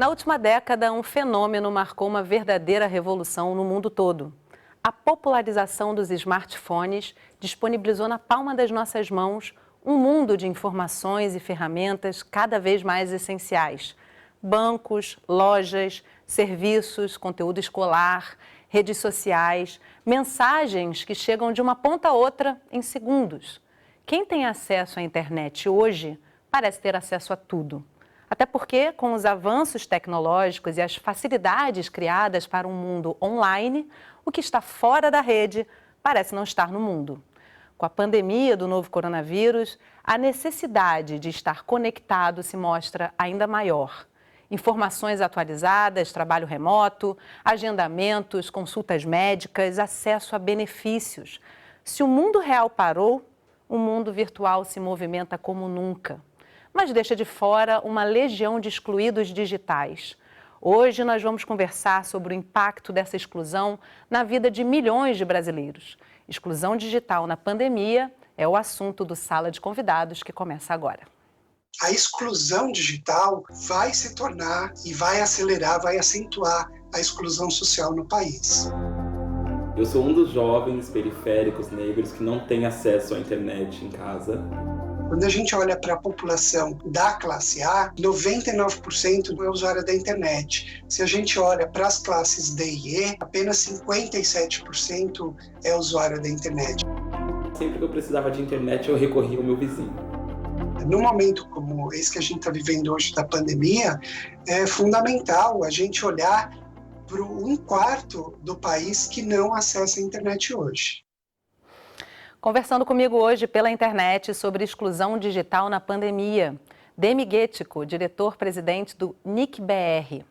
Na última década, um fenômeno marcou uma verdadeira revolução no mundo todo. A popularização dos smartphones disponibilizou na palma das nossas mãos um mundo de informações e ferramentas cada vez mais essenciais. Bancos, lojas, serviços, conteúdo escolar, redes sociais, mensagens que chegam de uma ponta a outra em segundos. Quem tem acesso à internet hoje parece ter acesso a tudo. Até porque, com os avanços tecnológicos e as facilidades criadas para um mundo online, o que está fora da rede parece não estar no mundo. Com a pandemia do novo coronavírus, a necessidade de estar conectado se mostra ainda maior. Informações atualizadas, trabalho remoto, agendamentos, consultas médicas, acesso a benefícios. Se o mundo real parou, o mundo virtual se movimenta como nunca. Mas deixa de fora uma legião de excluídos digitais. Hoje nós vamos conversar sobre o impacto dessa exclusão na vida de milhões de brasileiros. Exclusão digital na pandemia é o assunto do Sala de Convidados que começa agora. A exclusão digital vai se tornar e vai acelerar, vai acentuar a exclusão social no país. Eu sou um dos jovens periféricos negros que não tem acesso à internet em casa. Quando a gente olha para a população da classe A, 99% é usuário da internet. Se a gente olha para as classes D e E, apenas 57% é usuário da internet. Sempre que eu precisava de internet, eu recorria ao meu vizinho. Num momento como esse que a gente está vivendo hoje da pandemia, é fundamental a gente olhar para 1/4 do país que não acessa a internet hoje. Conversando comigo hoje pela internet sobre exclusão digital na pandemia, Demi Guetico, diretor-presidente do NIC-BR,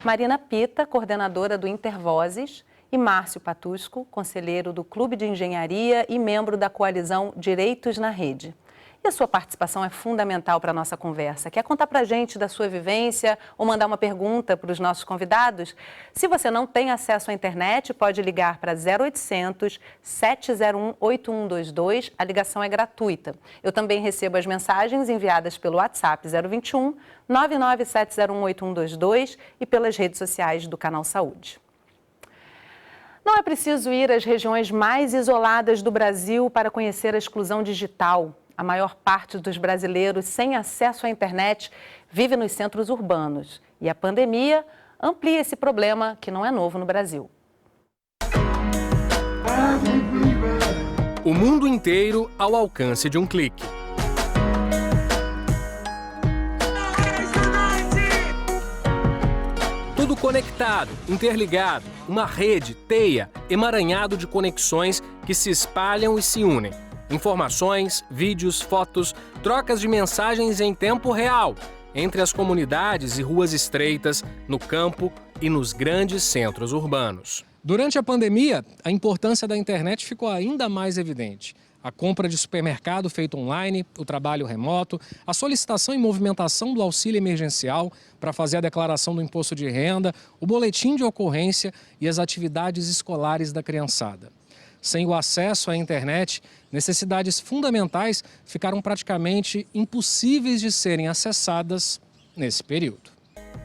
Marina Pita, coordenadora do Intervozes, e Márcio Patusco, conselheiro do Clube de Engenharia e membro da coalizão Direitos na Rede. E a sua participação é fundamental para a nossa conversa. Quer contar para a gente da sua vivência ou mandar uma pergunta para os nossos convidados? Se você não tem acesso à internet, pode ligar para 0800 701 8122. A ligação é gratuita. Eu também recebo as mensagens enviadas pelo WhatsApp 021 99701 8122 e pelas redes sociais do Canal Saúde. Não é preciso ir às regiões mais isoladas do Brasil para conhecer a exclusão digital. A maior parte dos brasileiros sem acesso à internet vive nos centros urbanos. E a pandemia amplia esse problema que não é novo no Brasil. O mundo inteiro ao alcance de um clique. Tudo conectado, interligado, uma rede, teia, emaranhado de conexões que se espalham e se unem. Informações, vídeos, fotos, trocas de mensagens em tempo real, entre as comunidades e ruas estreitas, no campo e nos grandes centros urbanos. Durante a pandemia, a importância da internet ficou ainda mais evidente. A compra de supermercado feita online, o trabalho remoto, a solicitação e movimentação do auxílio emergencial para fazer a declaração do imposto de renda, o boletim de ocorrência e as atividades escolares da criançada. Sem o acesso à internet, necessidades fundamentais ficaram praticamente impossíveis de serem acessadas nesse período.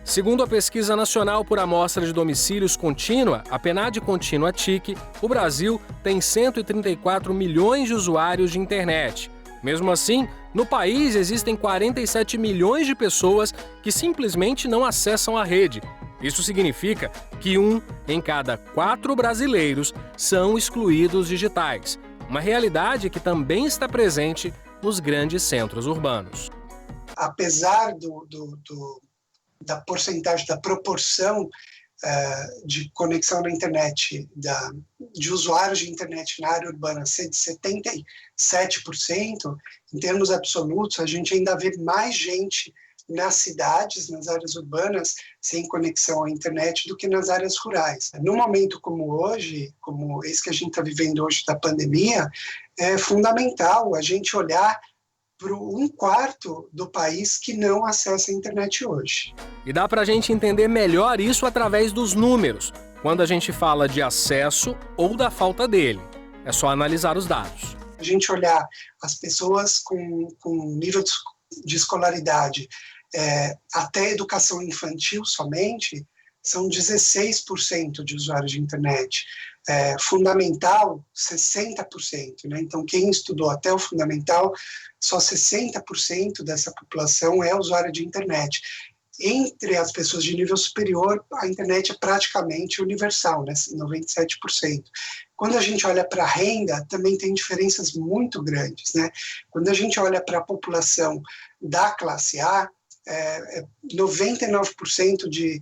Segundo a Pesquisa Nacional por Amostra de Domicílios Contínua, a PNAD Contínua TIC, o Brasil tem 134 milhões de usuários de internet. Mesmo assim, no país existem 47 milhões de pessoas que simplesmente não acessam a rede. Isso significa que 1 em cada 4 brasileiros são excluídos digitais, uma realidade que também está presente nos grandes centros urbanos. Apesar da porcentagem, da proporção de conexão na internet, de usuários de internet na área urbana ser de 77%, em termos absolutos, a gente ainda vê mais gente nas cidades, nas áreas urbanas, sem conexão à internet do que nas áreas rurais. Num momento como hoje, como esse que a gente está vivendo hoje da pandemia, é fundamental a gente olhar para 1/4 do país que não acessa a internet hoje. E dá para a gente entender melhor isso através dos números, quando a gente fala de acesso ou da falta dele. É só analisar os dados. A gente olhar as pessoas com nível de escolaridade até educação infantil somente, são 16% de usuários de internet. Fundamental, 60%. Né? Então, quem estudou até o fundamental, só 60% dessa população é usuário de internet. Entre as pessoas de nível superior, a internet é praticamente universal, né? 97%. Quando a gente olha para a renda, também tem diferenças muito grandes, né? Quando a gente olha para a população da classe A, 99%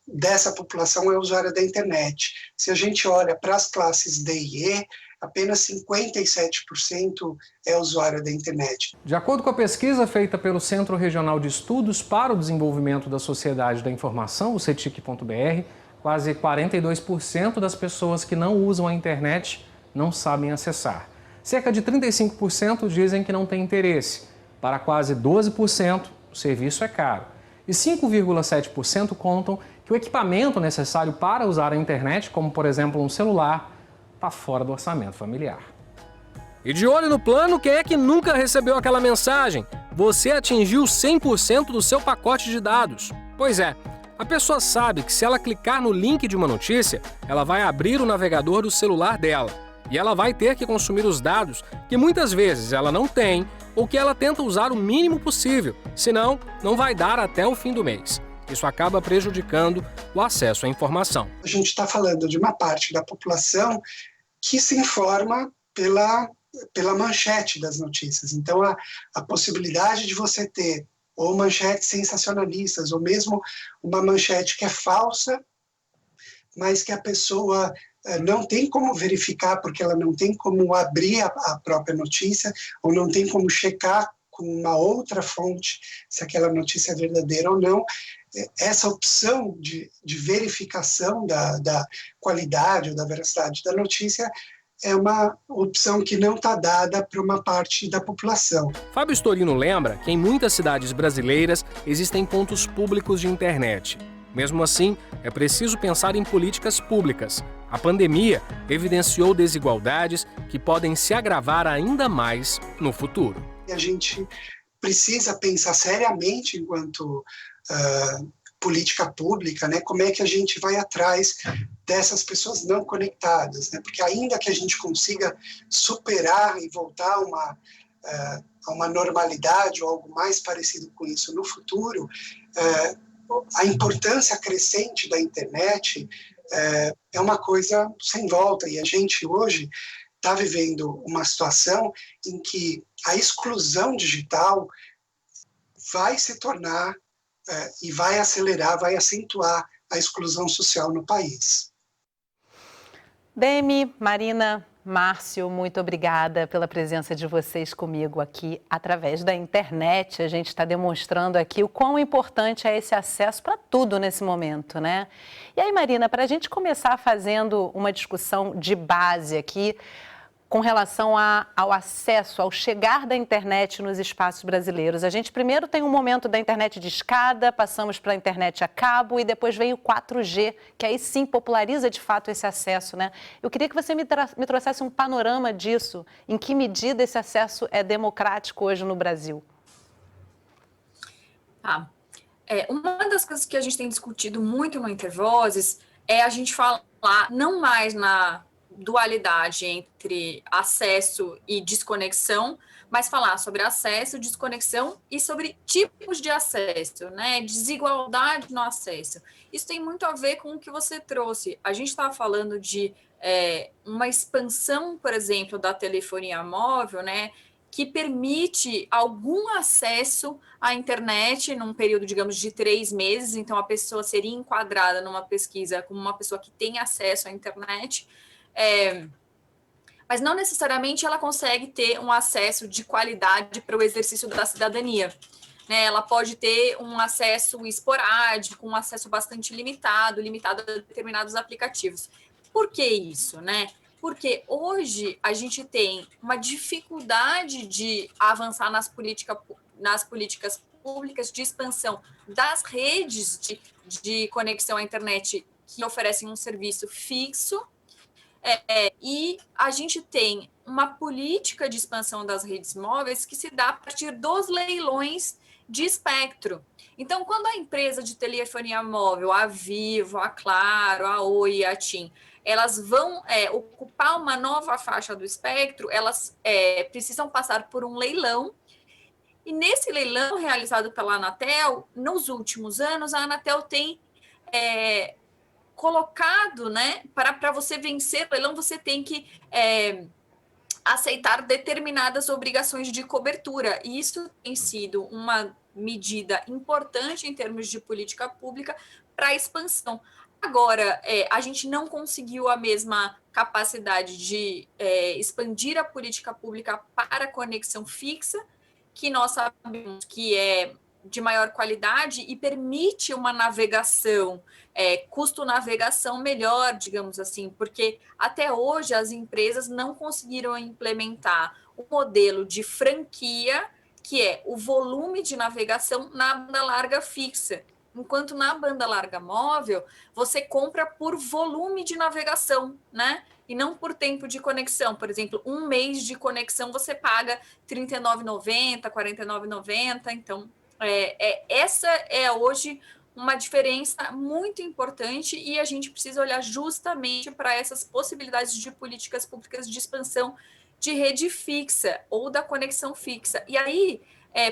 dessa população é usuária da internet. Se a gente olha para as classes D e E, apenas 57% é usuária da internet. De acordo com a pesquisa feita pelo Centro Regional de Estudos para o Desenvolvimento da Sociedade da Informação, o CETIC.br, quase 42% das pessoas que não usam a internet não sabem acessar. Cerca de 35% dizem que não têm interesse. Para quase 12%, o serviço é caro. E 5,7% contam que o equipamento necessário para usar a internet, como por exemplo um celular, está fora do orçamento familiar. E de olho no plano, quem é que nunca recebeu aquela mensagem? Você atingiu 100% do seu pacote de dados. Pois é, a pessoa sabe que se ela clicar no link de uma notícia, ela vai abrir o navegador do celular dela. E ela vai ter que consumir os dados que muitas vezes ela não tem ou que ela tenta usar o mínimo possível, senão não vai dar até o fim do mês. Isso acaba prejudicando o acesso à informação. A gente está falando de uma parte da população que se informa pela manchete das notícias. Então, a possibilidade de você ter ou manchetes sensacionalistas, ou mesmo uma manchete que é falsa, mas que a pessoa não tem como verificar, porque ela não tem como abrir a própria notícia, ou não tem como checar com uma outra fonte se aquela notícia é verdadeira ou não. Essa opção de verificação da qualidade ou da veracidade da notícia é uma opção que não está dada para uma parte da população. Fábio Storino lembra que em muitas cidades brasileiras existem pontos públicos de internet. Mesmo assim, é preciso pensar em políticas públicas. A pandemia evidenciou desigualdades que podem se agravar ainda mais no futuro. A gente precisa pensar seriamente enquanto política pública, né, como é que a gente vai atrás dessas pessoas não conectadas, né, porque ainda que a gente consiga superar e voltar a uma normalidade ou algo mais parecido com isso no futuro, a importância crescente da internet é uma coisa sem volta, e a gente hoje está vivendo uma situação em que a exclusão digital vai se tornar e vai acelerar, vai acentuar a exclusão social no país. Demi, Marina, Márcio, muito obrigada pela presença de vocês comigo aqui através da internet. A gente está demonstrando aqui o quão importante é esse acesso para tudo nesse momento, né? E aí, Marina, para a gente começar fazendo uma discussão de base aqui, com relação ao acesso, ao chegar da internet nos espaços brasileiros. A gente primeiro tem um momento da internet de escada, passamos para a internet a cabo e depois vem o 4G, que aí sim populariza de fato esse acesso, né? Eu queria que você me trouxesse um panorama disso, em que medida esse acesso é democrático hoje no Brasil. Uma das coisas que a gente tem discutido muito no Intervozes é a gente falar não mais na dualidade entre acesso e desconexão, mas falar sobre acesso, desconexão e sobre tipos de acesso, né? Desigualdade no acesso. Isso tem muito a ver com o que você trouxe. A gente estava falando de uma expansão, por exemplo, da telefonia móvel, né? Que permite algum acesso à internet num período, digamos, de 3 meses. Então, a pessoa seria enquadrada numa pesquisa como uma pessoa que tem acesso à internet. Mas não necessariamente ela consegue ter um acesso de qualidade para o exercício da cidadania, né? Ela pode ter um acesso esporádico, um acesso bastante limitado a determinados aplicativos. Por que isso, né? Porque hoje a gente tem uma dificuldade de avançar nas políticas públicas de expansão das redes de conexão à internet que oferecem um serviço fixo. E a gente tem uma política de expansão das redes móveis que se dá a partir dos leilões de espectro. Então, quando a empresa de telefonia móvel, a Vivo, a Claro, a Oi e a TIM, elas vão ocupar uma nova faixa do espectro, elas precisam passar por um leilão. E nesse leilão realizado pela Anatel, nos últimos anos, a Anatel tem colocado, né, para você vencer o leilão, você tem que aceitar determinadas obrigações de cobertura. E isso tem sido uma medida importante em termos de política pública para a expansão. Agora, a gente não conseguiu a mesma capacidade de expandir a política pública para a conexão fixa, que nós sabemos que é de maior qualidade e permite uma navegação, custo-navegação melhor, digamos assim, porque até hoje as empresas não conseguiram implementar o modelo de franquia, que é o volume de navegação na banda larga fixa. Enquanto na banda larga móvel, você compra por volume de navegação, né? E não por tempo de conexão. Por exemplo, um mês de conexão você paga R$ 39,90, R$ 49,90. Então, essa é hoje uma diferença muito importante e a gente precisa olhar justamente para essas possibilidades de políticas públicas de expansão de rede fixa ou da conexão fixa. E aí,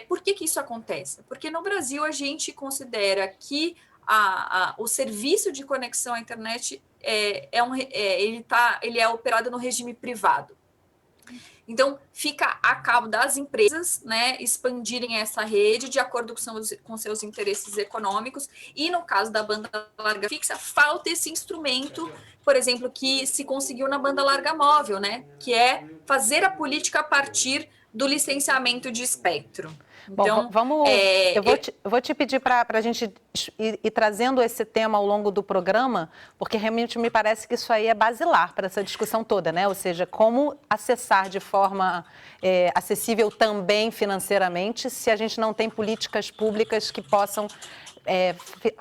por que isso acontece? Porque no Brasil a gente considera que o serviço de conexão à internet ele é operado no regime privado. Então, fica a cabo das empresas, né, expandirem essa rede de acordo com seus interesses econômicos. E no caso da banda larga fixa, falta esse instrumento, por exemplo, que se conseguiu na banda larga móvel, né, que é fazer a política a partir do licenciamento de espectro. Então, bom, eu vou te pedir para a gente ir trazendo esse tema ao longo do programa, porque realmente me parece que isso aí é basilar para essa discussão toda, né? Ou seja, como acessar de forma acessível também financeiramente, se a gente não tem políticas públicas que possam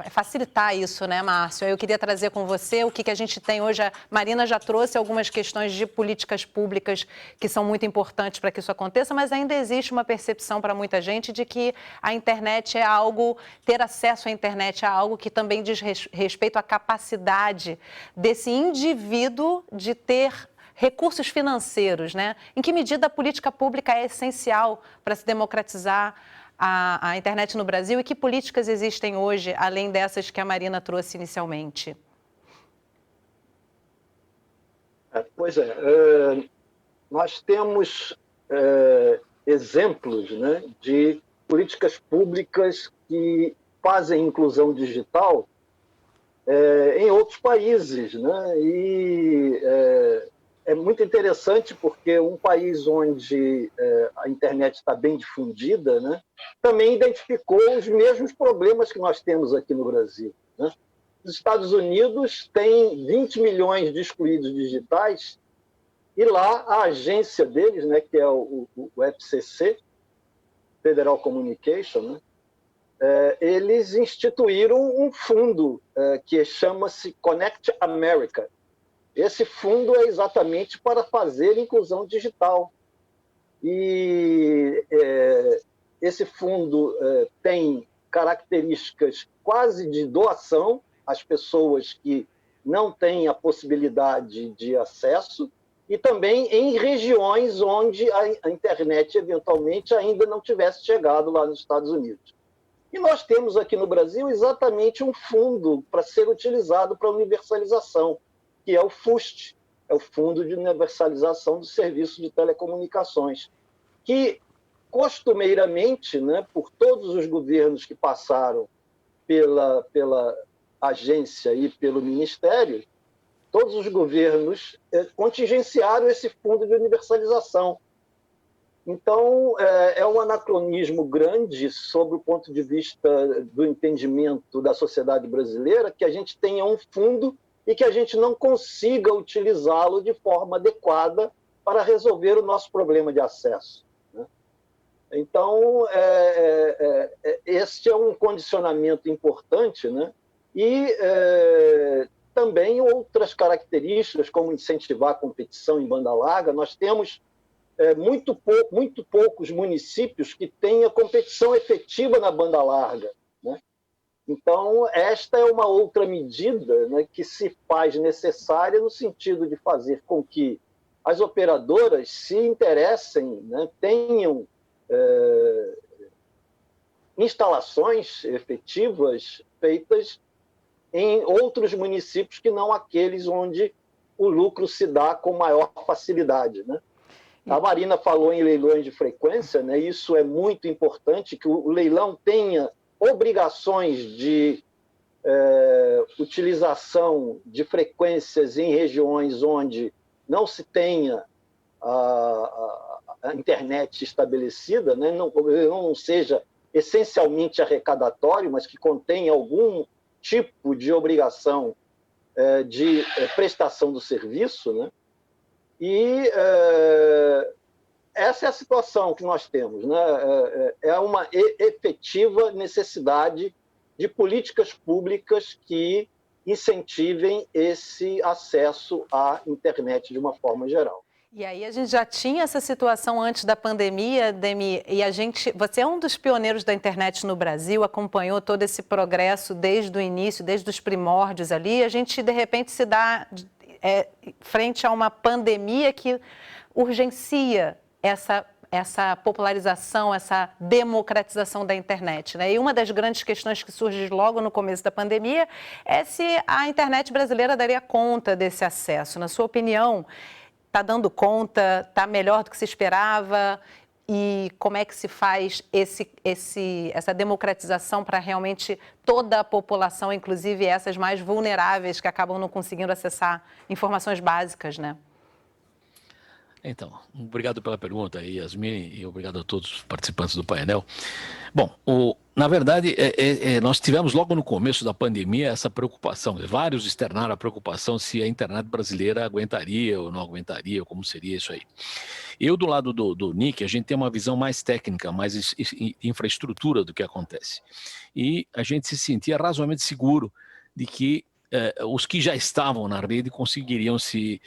facilitar isso, né, Márcio? Eu queria trazer com você o que a gente tem hoje. A Marina já trouxe algumas questões de políticas públicas que são muito importantes para que isso aconteça, mas ainda existe uma percepção para muita gente de que a internet é algo, ter acesso à internet é algo que também diz respeito à capacidade desse indivíduo de ter recursos financeiros, né? Em que medida a política pública é essencial para se democratizar a internet no Brasil e que políticas existem hoje, além dessas que a Marina trouxe inicialmente? Pois nós temos exemplos, né, de políticas públicas que fazem inclusão digital em outros países, né? E é muito interessante porque um país onde a internet está bem difundida, né, também identificou os mesmos problemas que nós temos aqui no Brasil, né? Os Estados Unidos têm 20 milhões de excluídos digitais e lá a agência deles, né, que é o FCC, Federal Communication, né, eles instituíram um fundo que chama-se Connect America. Esse fundo é exatamente para fazer inclusão digital. E esse fundo tem características quase de doação às pessoas que não têm a possibilidade de acesso e também em regiões onde a internet eventualmente ainda não tivesse chegado lá nos Estados Unidos. E nós temos aqui no Brasil exatamente um fundo para ser utilizado para universalização, que é o FUST, é o Fundo de Universalização do Serviço de Telecomunicações, que costumeiramente, né, por todos os governos que passaram pela agência e pelo Ministério, todos os governos contingenciaram esse fundo de universalização. Então, é um anacronismo grande sob o ponto de vista do entendimento da sociedade brasileira que a gente tenha um fundo e que a gente não consiga utilizá-lo de forma adequada para resolver o nosso problema de acesso, né? Então, este é um condicionamento importante, né? E também outras características, como incentivar a competição em banda larga. Nós temos muito poucos municípios que tenham competição efetiva na banda larga, né? Então, esta é uma outra medida, né, que se faz necessária no sentido de fazer com que as operadoras se interessem, né, tenham instalações efetivas feitas em outros municípios que não aqueles onde o lucro se dá com maior facilidade, né? A Marina falou em leilões de frequência, né? Isso é muito importante, que o leilão tenha obrigações de utilização de frequências em regiões onde não se tenha a internet estabelecida, né? Não seja essencialmente arrecadatório, mas que contenha algum tipo de obrigação de prestação do serviço, né? E essa é a situação que nós temos, né? É uma efetiva necessidade de políticas públicas que incentivem esse acesso à internet de uma forma geral. E aí a gente já tinha essa situação antes da pandemia, Demi, e você é um dos pioneiros da internet no Brasil, acompanhou todo esse progresso desde o início, desde os primórdios ali, e a gente de repente se dá frente a uma pandemia que urgencia essa popularização, essa democratização da internet, né? E uma das grandes questões que surge logo no começo da pandemia é se a internet brasileira daria conta desse acesso. Na sua opinião, está dando conta, está melhor do que se esperava? E como é que se faz essa democratização para realmente toda a população, inclusive essas mais vulneráveis que acabam não conseguindo acessar informações básicas, né? Então, obrigado pela pergunta, Yasmine, e obrigado a todos os participantes do painel. Bom, na verdade, nós tivemos logo no começo da pandemia essa preocupação, vários externaram a preocupação se a internet brasileira aguentaria ou não aguentaria, como seria isso aí. Eu, do lado do Nick, a gente tem uma visão mais técnica, mais infraestrutura do que acontece. E a gente se sentia razoavelmente seguro de que os que já estavam na rede conseguiriam se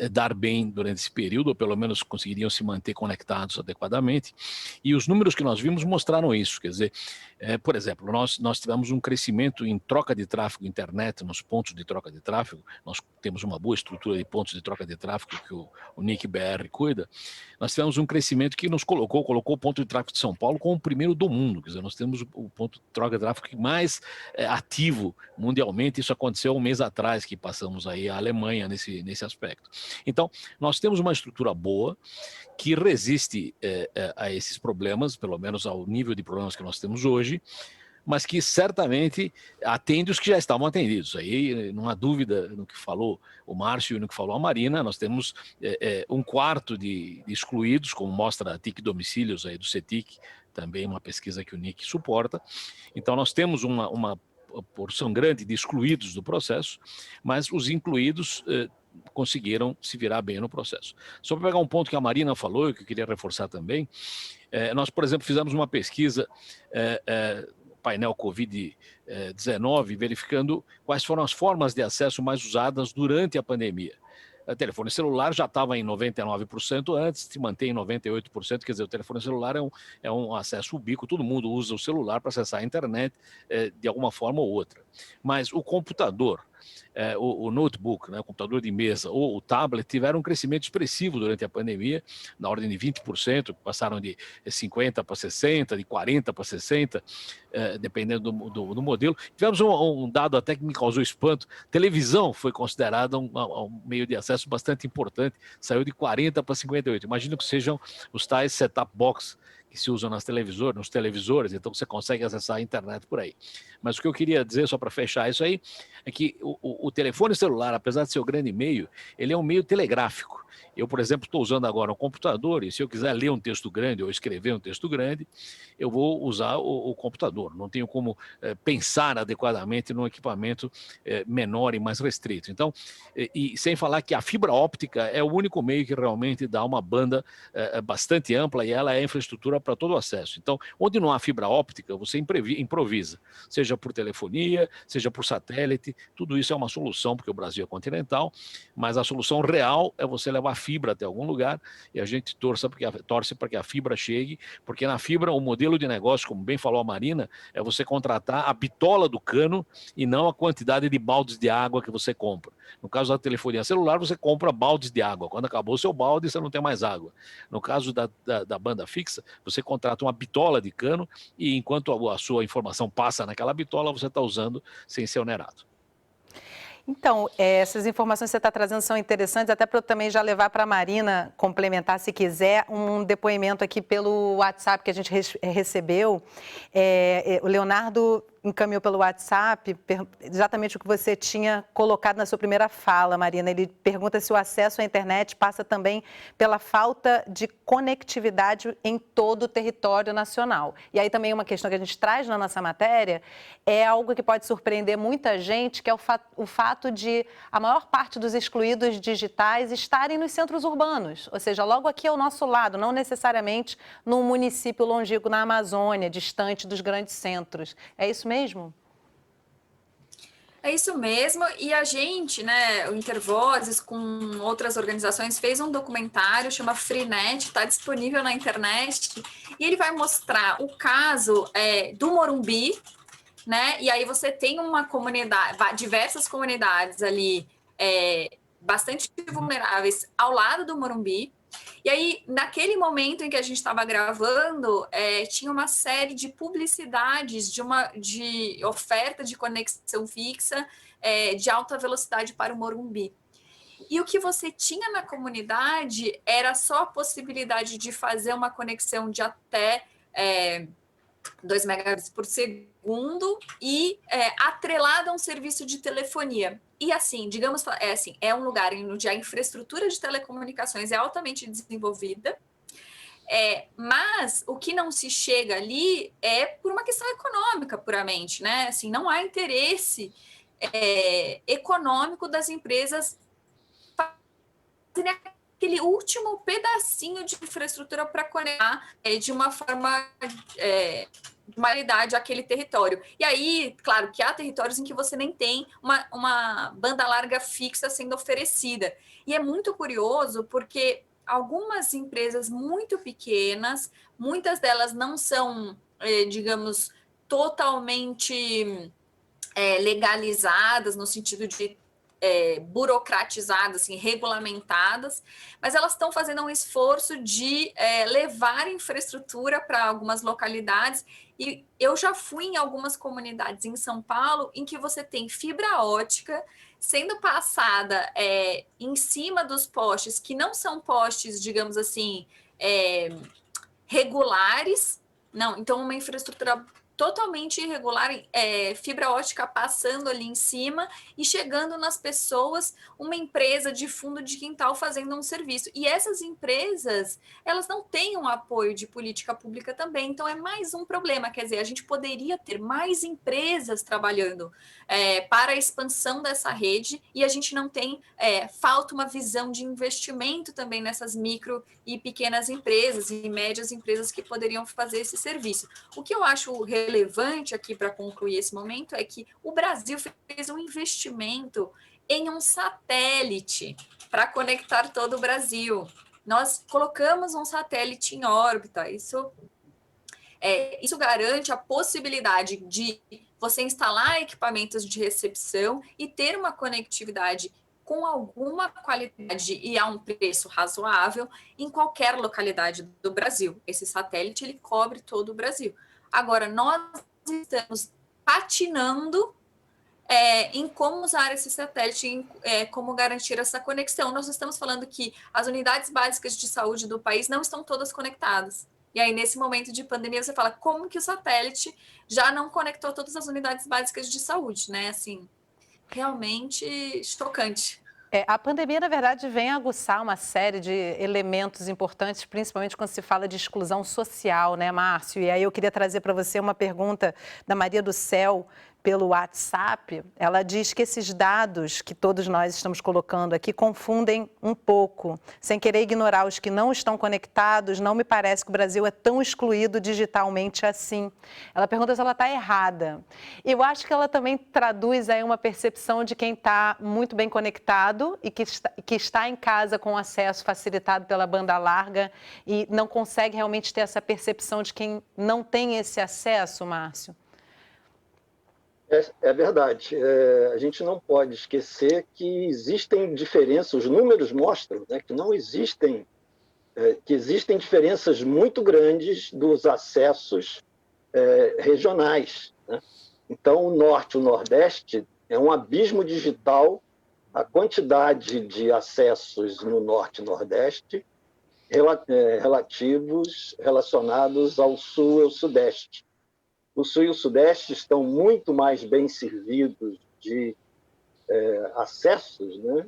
dar bem durante esse período, ou pelo menos conseguiriam se manter conectados adequadamente. E os números que nós vimos mostraram isso. Quer dizer, por exemplo, nós tivemos um crescimento em troca de tráfego internet, nos pontos de troca de tráfego. Nós temos uma boa estrutura de pontos de troca de tráfego que o Nick BR cuida. Nós tivemos um crescimento que nos colocou o ponto de tráfego de São Paulo como o primeiro do mundo. Quer dizer, nós temos o ponto de troca de tráfego mais ativo mundialmente. Isso aconteceu um mês atrás que passamos aí a Alemanha nesse aspecto. Então, nós temos uma estrutura boa que resiste a esses problemas, pelo menos ao nível de problemas que nós temos hoje, mas que certamente atende os que já estavam atendidos. Aí não há dúvida no que falou o Márcio e no que falou a Marina. Nós temos um quarto de excluídos, como mostra a TIC Domicílios aí do CETIC, também uma pesquisa que o Nick suporta. Então nós temos uma porção grande de excluídos do processo, mas os incluídos conseguiram se virar bem no processo. Só para pegar um ponto que a Marina falou e que eu queria reforçar também, nós, por exemplo, fizemos uma pesquisa painel Covid-19, verificando quais foram as formas de acesso mais usadas durante a pandemia. O telefone celular já estava em 99% antes, se mantém em 98%, quer dizer, o telefone celular é um acesso ubíquo, todo mundo usa o celular para acessar a internet de alguma forma ou outra. Mas o computador, o notebook, né, o computador de mesa ou o tablet tiveram um crescimento expressivo durante a pandemia, na ordem de 20%, passaram de 50% para 60%, de 40% para 60%, dependendo do modelo. Tivemos um dado até que me causou espanto, televisão foi considerada um meio de acesso bastante importante, saiu de 40% para 58%. Imagino que sejam os tais set-top box que se usam nos televisores, então você consegue acessar a internet por aí. Mas o que eu queria dizer, só para fechar isso aí, é que o telefone celular, apesar de ser o grande meio, ele é um meio telegráfico. Eu, por exemplo, estou usando agora um computador e se eu quiser ler um texto grande ou escrever um texto grande, eu vou usar o computador. Não tenho como pensar adequadamente num equipamento menor e mais restrito. Então, e sem falar que a fibra óptica é o único meio que realmente dá uma banda bastante ampla e ela é a infraestrutura para todo o acesso. Então, onde não há fibra óptica, você improvisa, seja por telefonia, seja por satélite, tudo isso é uma solução, porque o Brasil é continental, mas a solução real é você levar fibra até algum lugar e a gente torce para que a fibra chegue, porque na fibra o modelo de negócio, como bem falou a Marina, é você contratar a bitola do cano e não a quantidade de baldes de água que você compra. No caso da telefonia celular, você compra baldes de água. Quando acabou o seu balde, você não tem mais água. No caso da banda fixa, você contrata uma bitola de cano e enquanto a sua informação passa naquela bitola, você está usando sem ser onerado. Então, essas informações que você está trazendo são interessantes, até para eu também já levar para a Marina complementar, se quiser, um depoimento aqui pelo WhatsApp que a gente recebeu. O Leonardo encaminhou pelo WhatsApp exatamente o que você tinha colocado na sua primeira fala, Marina. Ele pergunta se o acesso à internet passa também pela falta de conectividade em todo o território nacional. E aí também uma questão que a gente traz na nossa matéria é algo que pode surpreender muita gente, que é o fato de a maior parte dos excluídos digitais estarem nos centros urbanos, ou seja, logo aqui ao nosso lado, não necessariamente num município longínquo na Amazônia, distante dos grandes centros. É isso mesmo? É isso mesmo, e a gente, né, o Intervozes, com outras organizações, fez um documentário, chama Freenet, está disponível na internet, e ele vai mostrar o caso do Morumbi, né, e aí você tem uma comunidade, diversas comunidades ali, bastante vulneráveis ao lado do Morumbi. E aí, naquele momento em que a gente estava gravando, tinha uma série de publicidades de oferta de conexão fixa de alta velocidade para o Morumbi. E o que você tinha na comunidade era só a possibilidade de fazer uma conexão de até 2 megabits por segundo e atrelado a um serviço de telefonia. E assim, digamos, é um lugar onde a infraestrutura de telecomunicações é altamente desenvolvida, mas o que não se chega ali é por uma questão econômica puramente, né? Assim, não há interesse econômico das empresas fazerem aquele último pedacinho de infraestrutura para conectar de uma forma de qualidade àquele território. E aí, claro, que há territórios em que você nem tem uma banda larga fixa sendo oferecida. E é muito curioso porque algumas empresas muito pequenas, muitas delas não são, digamos, totalmente legalizadas no sentido de burocratizadas, assim, regulamentadas, mas elas estão fazendo um esforço de levar infraestrutura para algumas localidades, e eu já fui em algumas comunidades em São Paulo em que você tem fibra ótica sendo passada em cima dos postes, que não são postes, digamos assim, regulares, não, então uma infraestrutura totalmente irregular, fibra ótica passando ali em cima e chegando nas pessoas, uma empresa de fundo de quintal fazendo um serviço. E essas empresas, elas não têm um apoio de política pública também, então é mais um problema, quer dizer, a gente poderia ter mais empresas trabalhando para a expansão dessa rede e a gente não tem, falta uma visão de investimento também nessas micro e pequenas empresas e médias empresas que poderiam fazer esse serviço. O que eu acho relevante aqui para concluir esse momento é que o Brasil fez um investimento em um satélite para conectar todo o Brasil. Nós colocamos um satélite em órbita, isso garante a possibilidade de você instalar equipamentos de recepção e ter uma conectividade com alguma qualidade e a um preço razoável em qualquer localidade do Brasil. Esse satélite, ele cobre todo o Brasil. Agora, nós estamos patinando em como usar esse satélite, como garantir essa conexão. Nós estamos falando que as unidades básicas de saúde do país não estão todas conectadas. E aí, nesse momento de pandemia, você fala como que o satélite já não conectou todas as unidades básicas de saúde, né? Assim, realmente chocante. A pandemia, na verdade, vem aguçar uma série de elementos importantes, principalmente quando se fala de exclusão social, né, Márcio? E aí eu queria trazer para você uma pergunta da Maria do Céu, pelo WhatsApp, ela diz que esses dados que todos nós estamos colocando aqui confundem um pouco. Sem querer ignorar os que não estão conectados, não me parece que o Brasil é tão excluído digitalmente assim. Ela pergunta se ela está errada. Eu acho que ela também traduz aí uma percepção de quem está muito bem conectado e que está em casa com acesso facilitado pela banda larga e não consegue realmente ter essa percepção de quem não tem esse acesso, Márcio. É verdade. A gente não pode esquecer que existem diferenças, os números mostram, né, que não existem, que existem diferenças muito grandes dos acessos regionais, né? Então, o Norte e o Nordeste é um abismo digital, a quantidade de acessos no Norte e Nordeste relacionados ao Sul e ao Sudeste. O Sul e o Sudeste estão muito mais bem servidos de acessos, né,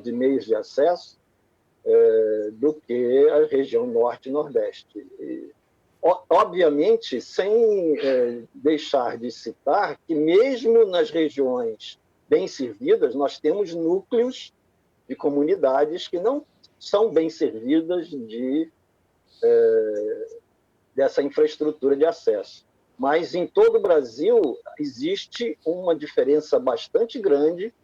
de meios de acesso, do que a região Norte e Nordeste. Obviamente, sem deixar de citar que mesmo nas regiões bem servidas, nós temos núcleos de comunidades que não são bem servidas dessa infraestrutura de acesso. Mas em todo o Brasil existe uma diferença bastante grande,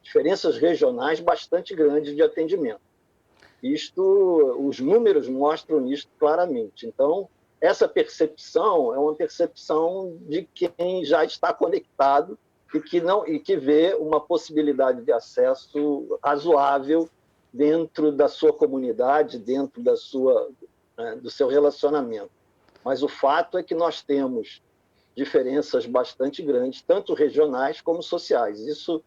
diferenças regionais bastante grandes de atendimento. Os números mostram isso claramente. Então, essa percepção é uma percepção de quem já está conectado e que vê uma possibilidade de acesso razoável dentro da sua comunidade, dentro do seu relacionamento. Mas o fato é que nós temos diferenças bastante grandes, tanto regionais como sociais. Isso,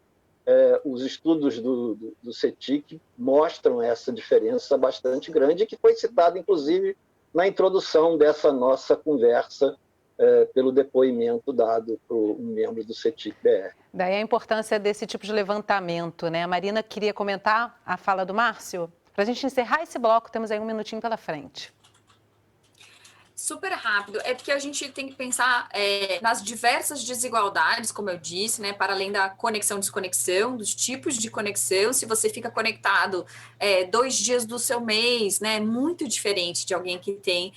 os estudos do CETIC mostram essa diferença bastante grande, que foi citada, inclusive, na introdução dessa nossa conversa, pelo depoimento dado por um membro do CETIC-BR. Daí a importância desse tipo de levantamento, né? A Marina queria comentar a fala do Márcio? Para a gente encerrar esse bloco, temos aí um minutinho pela frente. Super rápido, é porque a gente tem que pensar nas diversas desigualdades, como eu disse, né, para além da conexão e desconexão, dos tipos de conexão. Se você fica conectado 2 dias do seu mês, né, muito diferente de alguém que tem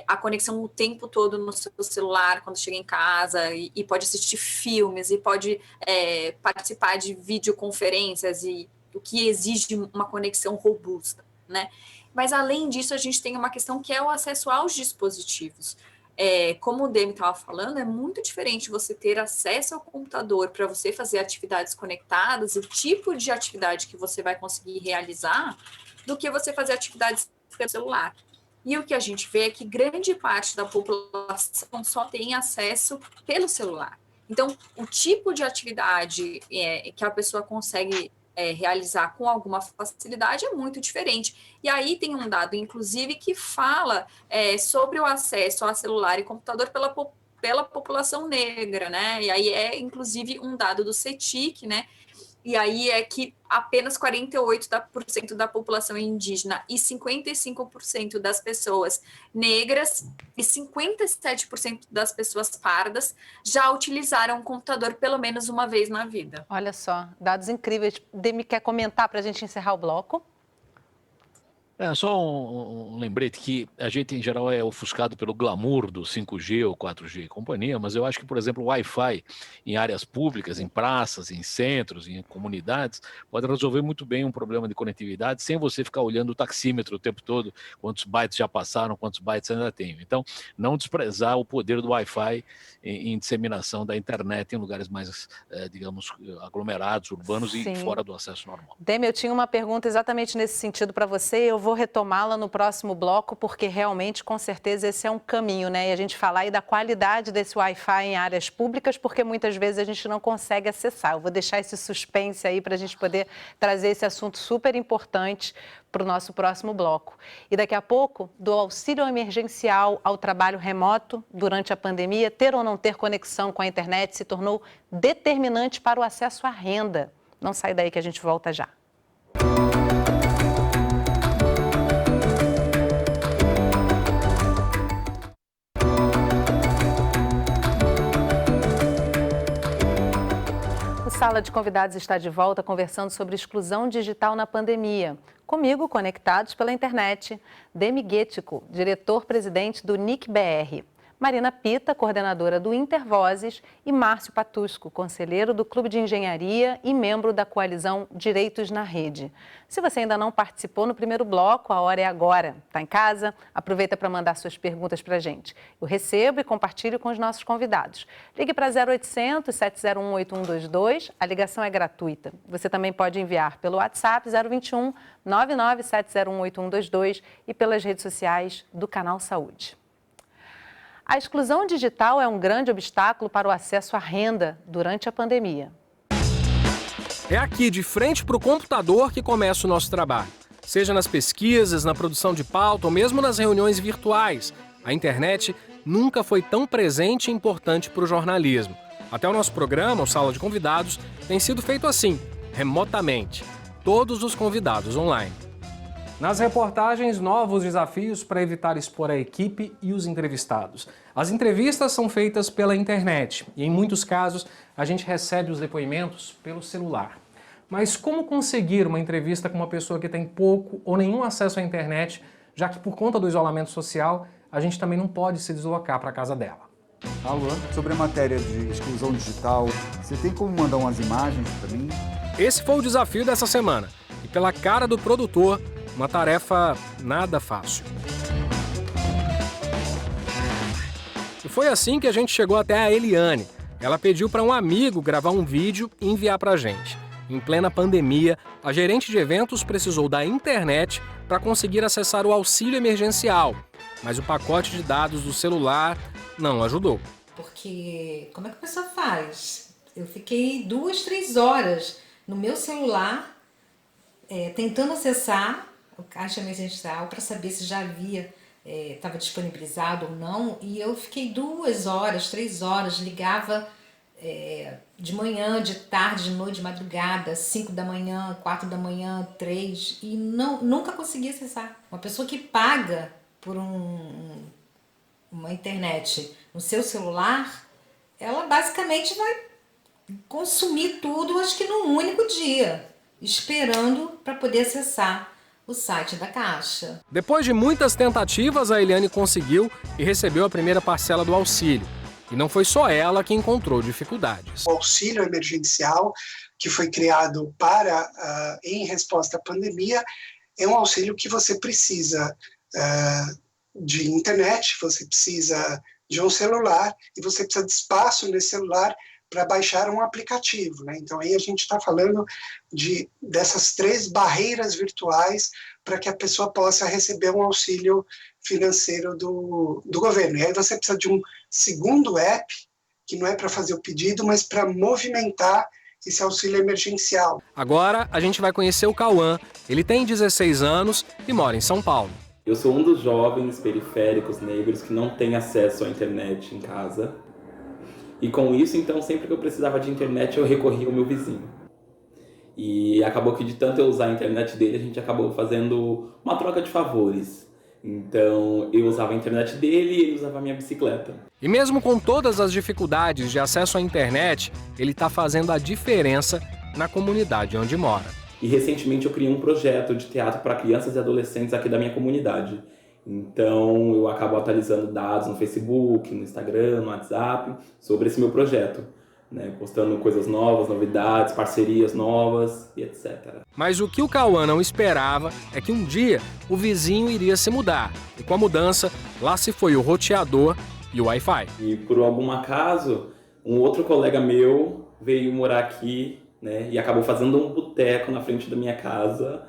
a conexão o tempo todo no seu celular, quando chega em casa, e pode assistir filmes, e pode participar de videoconferências, e o que exige uma conexão robusta, né? Mas, além disso, a gente tem uma questão que é o acesso aos dispositivos. Como o Demi estava falando, é muito diferente você ter acesso ao computador para você fazer atividades conectadas, o tipo de atividade que você vai conseguir realizar, do que você fazer atividades pelo celular. E o que a gente vê é que grande parte da população só tem acesso pelo celular. Então, o tipo de atividade que a pessoa consegue realizar com alguma facilidade é muito diferente. E aí tem um dado, inclusive, que fala sobre o acesso a celular e computador pela população negra, né? E aí inclusive, um dado do CETIC, né? E aí é que apenas 48% da população indígena e 55% das pessoas negras e 57% das pessoas pardas já utilizaram o computador pelo menos uma vez na vida. Olha só, dados incríveis. Demi, quer comentar para a gente encerrar o bloco? Só um lembrete que a gente, em geral, é ofuscado pelo glamour do 5G ou 4G e companhia, mas eu acho que, por exemplo, o Wi-Fi em áreas públicas, em praças, em centros, em comunidades, pode resolver muito bem um problema de conectividade sem você ficar olhando o taxímetro o tempo todo, quantos bytes já passaram, quantos bytes ainda tem. Então, não desprezar o poder do Wi-Fi em disseminação da internet em lugares mais, digamos, aglomerados, urbanos e fora do acesso normal. Demi, eu tinha uma pergunta exatamente nesse sentido para você, eu vou retomá-la no próximo bloco, porque realmente, com certeza, esse é um caminho, né? E a gente falar aí da qualidade desse Wi-Fi em áreas públicas, porque muitas vezes a gente não consegue acessar. Eu vou deixar esse suspense aí para a gente poder trazer esse assunto super importante para o nosso próximo bloco. E daqui a pouco, do auxílio emergencial ao trabalho remoto durante a pandemia, ter ou não ter conexão com a internet se tornou determinante para o acesso à renda. Não sai daí que a gente volta já. Sala de Convidados está de volta conversando sobre exclusão digital na pandemia. Comigo, conectados pela internet, Demi Guetico, diretor-presidente do NIC-BR, Marina Pita, coordenadora do Intervozes, e Márcio Patusco, conselheiro do Clube de Engenharia e membro da coalizão Direitos na Rede. Se você ainda não participou no primeiro bloco, a hora é agora. Está em casa? Aproveita para mandar suas perguntas para a gente. Eu recebo e compartilho com os nossos convidados. Ligue para 0800 701 8122, a ligação é gratuita. Você também pode enviar pelo WhatsApp 021 99701 8122 e pelas redes sociais do Canal Saúde. A exclusão digital é um grande obstáculo para o acesso à renda durante a pandemia. É aqui, de frente para o computador, que começa o nosso trabalho. Seja nas pesquisas, na produção de pauta ou mesmo nas reuniões virtuais. A internet nunca foi tão presente e importante para o jornalismo. Até o nosso programa, o Sala de Convidados, tem sido feito assim, remotamente. Todos os convidados online. Nas reportagens, novos desafios para evitar expor a equipe e os entrevistados. As entrevistas são feitas pela internet e, em muitos casos, a gente recebe os depoimentos pelo celular. Mas como conseguir uma entrevista com uma pessoa que tem pouco ou nenhum acesso à internet, já que, por conta do isolamento social, a gente também não pode se deslocar para a casa dela? Alô, sobre a matéria de exclusão digital, você tem como mandar umas imagens para mim? Esse foi o desafio dessa semana. E pela cara do produtor, uma tarefa nada fácil. E foi assim que a gente chegou até a Eliane. Ela pediu para um amigo gravar um vídeo e enviar para a gente. Em plena pandemia, a gerente de eventos precisou da internet para conseguir acessar o auxílio emergencial. Mas o pacote de dados do celular não ajudou. Porque como é que a pessoa faz? Eu fiquei 2, 3 horas no meu celular tentando acessar o caixa emergencial para saber se já havia, estava disponibilizado ou não, e eu fiquei 2 horas, 3 horas, ligava de manhã, de tarde, de noite, de madrugada, 5 da manhã, 4 da manhã, 3, e nunca consegui acessar. Uma pessoa que paga por uma internet no seu celular, ela basicamente vai consumir tudo, acho que num único dia, esperando para poder acessar o site da Caixa. Depois de muitas tentativas, a Eliane conseguiu e recebeu a primeira parcela do auxílio. E não foi só ela que encontrou dificuldades. O auxílio emergencial, que foi criado em resposta à pandemia, é um auxílio que você precisa de internet, você precisa de um celular e você precisa de espaço nesse celular para baixar um aplicativo, né? Então aí a gente está falando dessas 3 barreiras virtuais para que a pessoa possa receber um auxílio financeiro do governo. E aí você precisa de um segundo app, que não é para fazer o pedido, mas para movimentar esse auxílio emergencial. Agora a gente vai conhecer o Cauã. Ele tem 16 anos e mora em São Paulo. Eu sou um dos jovens periféricos negros que não tem acesso à internet em casa. E com isso, então, sempre que eu precisava de internet, eu recorria ao meu vizinho. E acabou que de tanto eu usar a internet dele, a gente acabou fazendo uma troca de favores. Então, eu usava a internet dele e ele usava a minha bicicleta. E mesmo com todas as dificuldades de acesso à internet, ele está fazendo a diferença na comunidade onde mora. E recentemente eu criei um projeto de teatro para crianças e adolescentes aqui da minha comunidade. Então, eu acabo atualizando dados no Facebook, no Instagram, no WhatsApp, sobre esse meu projeto, né? Postando coisas novas, novidades, parcerias novas e etc. Mas o que o Cauã não esperava é que um dia o vizinho iria se mudar. E com a mudança, lá se foi o roteador e o Wi-Fi. E por algum acaso, um outro colega meu veio morar aqui, né? E acabou fazendo um boteco na frente da minha casa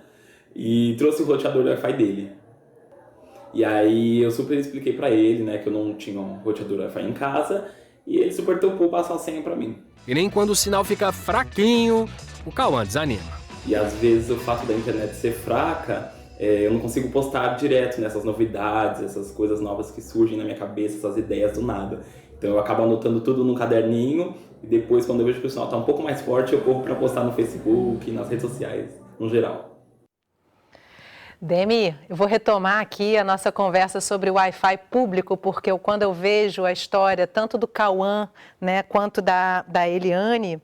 e trouxe o roteador do Wi-Fi dele. E aí eu super expliquei pra ele, né, que eu não tinha um roteador Wi-Fi em casa, e ele super topou passar a senha pra mim. E nem quando o sinal fica fraquinho, o Cauã desanima. E às vezes o fato da internet ser fraca, eu não consigo postar direto nessas novidades, essas coisas novas que surgem na minha cabeça, essas ideias do nada. Então eu acabo anotando tudo num caderninho, e depois quando eu vejo que o sinal tá um pouco mais forte, eu corro pra postar no Facebook, nas redes sociais, no geral. Demi, eu vou retomar aqui a nossa conversa sobre o Wi-Fi público, porque quando eu vejo a história tanto do Cauã, né, quanto da Eliane,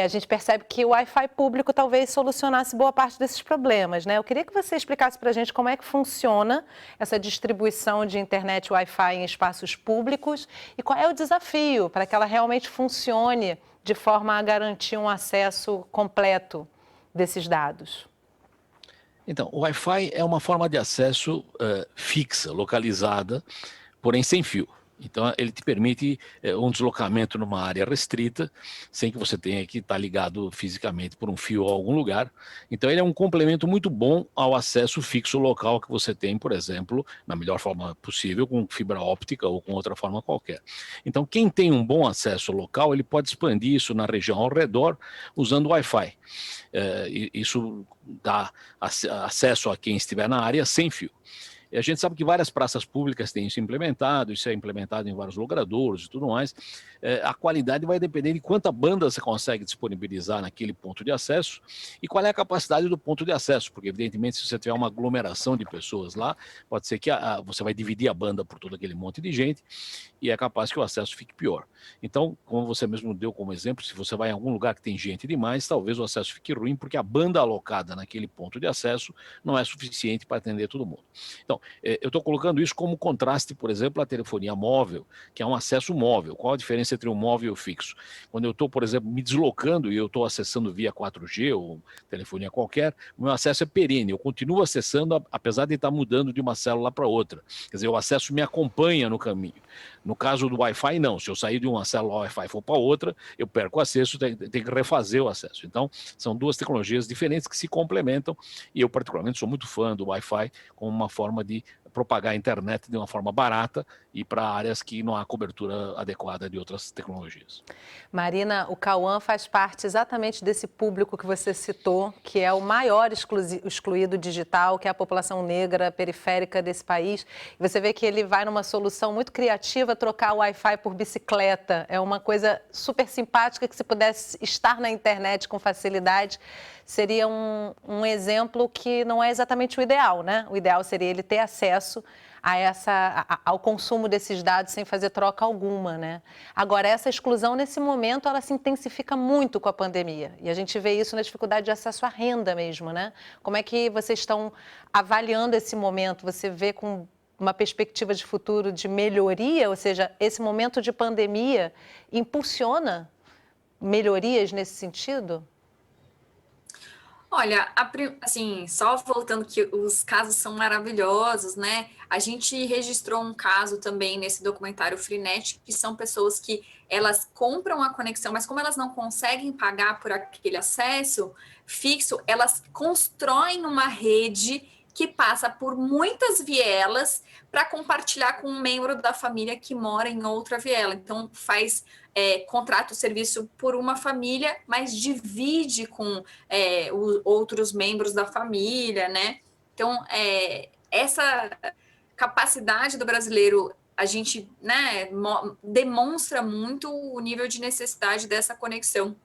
A gente percebe que o Wi-Fi público talvez solucionasse boa parte desses problemas, né? Eu queria que você explicasse para a gente como é que funciona essa distribuição de internet Wi-Fi em espaços públicos e qual é o desafio para que ela realmente funcione de forma a garantir um acesso completo desses dados. Então, o Wi-Fi é uma forma de acesso fixa, localizada, porém sem fio. Então, ele te permite um deslocamento numa área restrita, sem que você tenha que estar ligado fisicamente por um fio a algum lugar. Então, ele é um complemento muito bom ao acesso fixo local que você tem, por exemplo, na melhor forma possível, com fibra óptica ou com outra forma qualquer. Então, quem tem um bom acesso local, ele pode expandir isso na região ao redor usando o Wi-Fi. Isso dá acesso a quem estiver na área sem fio. E a gente sabe que várias praças públicas têm isso é implementado em vários logradouros e tudo mais. A qualidade vai depender de quanta banda você consegue disponibilizar naquele ponto de acesso e qual é a capacidade do ponto de acesso, porque evidentemente se você tiver uma aglomeração de pessoas lá, pode ser que você vai dividir a banda por todo aquele monte de gente e é capaz que o acesso fique pior. Então, como você mesmo deu como exemplo, se você vai em algum lugar que tem gente demais, talvez o acesso fique ruim, porque a banda alocada naquele ponto de acesso não é suficiente para atender todo mundo. Então, eu estou colocando isso como contraste, por exemplo, à telefonia móvel, que é um acesso móvel. Qual a diferença entre um móvel e o fixo? Quando eu estou, por exemplo, me deslocando e eu estou acessando via 4G ou telefonia qualquer, o meu acesso é perene, eu continuo acessando, apesar de estar mudando de uma célula para outra. Quer dizer, o acesso me acompanha no caminho. No caso do Wi-Fi, não. Se eu sair de uma célula Wi-Fi e for para outra, eu perco o acesso, tenho que refazer o acesso. Então, são duas tecnologias diferentes que se complementam e eu, particularmente, sou muito fã do Wi-Fi como uma forma de propagar a internet de uma forma barata e para áreas que não há cobertura adequada de outras tecnologias. Marina, o Cauã faz parte exatamente desse público que você citou, que é o maior excluído digital, que é a população negra periférica desse país. E você vê que ele vai numa solução muito criativa, trocar o Wi-Fi por bicicleta. É uma coisa super simpática que se pudesse estar na internet com facilidade, seria um exemplo que não é exatamente o ideal, né? O ideal seria ele ter acesso ao consumo desses dados sem fazer troca alguma, né? Agora, essa exclusão, nesse momento, ela se intensifica muito com a pandemia. E a gente vê isso na dificuldade de acesso à renda mesmo, né? Como é que vocês estão avaliando esse momento? Você vê com uma perspectiva de futuro de melhoria? Ou seja, esse momento de pandemia impulsiona melhorias nesse sentido? Olha, assim, só voltando que os casos são maravilhosos, né? A gente registrou um caso também nesse documentário Freenet, que são pessoas que elas compram a conexão, mas como elas não conseguem pagar por aquele acesso fixo, elas constroem uma rede que passa por muitas vielas para compartilhar com um membro da família que mora em outra viela. Então, contrata o serviço por uma família, mas divide com outros membros da família, né? Então, essa capacidade do brasileiro, a gente, né, demonstra muito o nível de necessidade dessa conexão,